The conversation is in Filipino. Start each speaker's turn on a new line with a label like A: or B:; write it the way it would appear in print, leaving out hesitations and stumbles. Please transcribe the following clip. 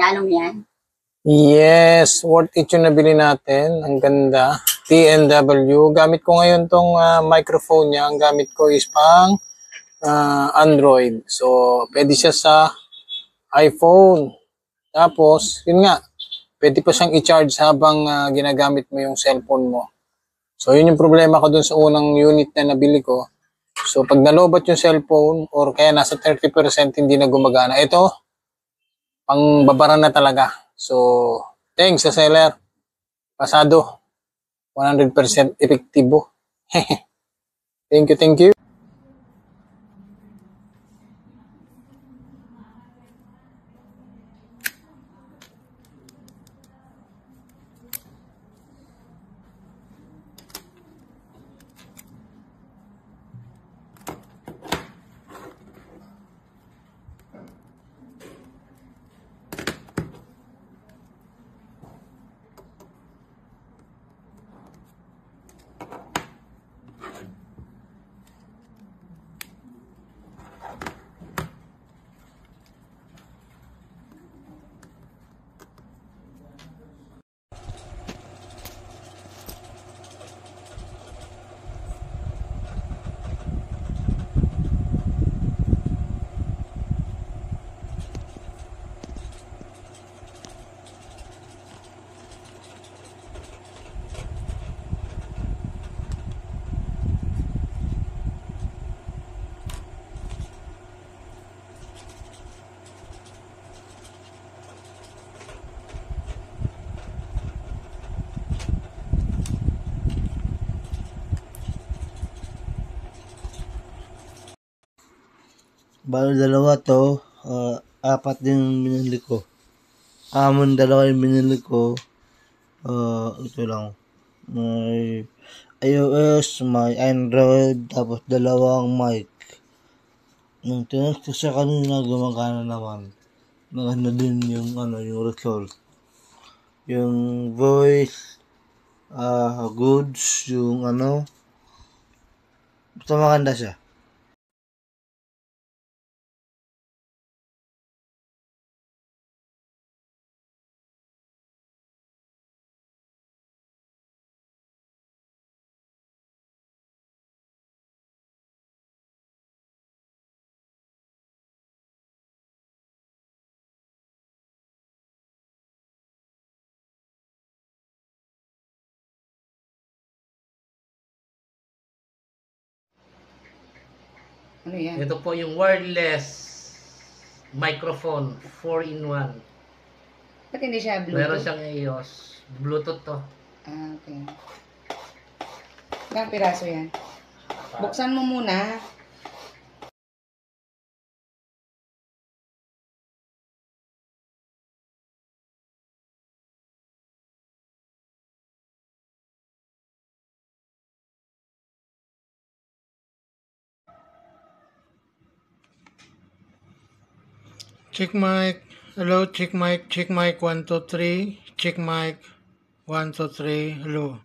A: Nalo mo yan?
B: Yes, worth it yung nabili natin. Ang ganda. TNW. Gamit ko ngayon tong microphone niya. Ang gamit ko is pang Android. So, pwede siya sa iPhone. Tapos, yun nga, pwede pa siyang i-charge habang ginagamit mo yung cellphone mo. So, yun yung problema ko dun sa unang unit na nabili ko. So, pag nalobat yung cellphone or kaya nasa 30% hindi na gumagana. Ito, pang babara na talaga. So, thanks sa seller. Pasado. 100% epektibo. Thank you, thank you.
C: Balo dalawa to, apat din yung binili ko. Amon dalawa yung binili ko. Ito lang. May iOS, may Android, tapos dalawang mic. Nung tinest ko siya kanina, gumagana naman. Maganda din yung yung result. Yung voice, goods, yung basta maganda siya.
A: Ano yan?
D: Ito po yung wireless microphone 4-in-1.
A: Ba't hindi siya Bluetooth?
D: Meron siyang iOS. Bluetooth to.
A: Okay. Ilang piraso yan? Buksan mo muna.
B: Check mic. Hello, check mic. Check mic 1, 2, 3. Check mic 1, 2, 3. Hello.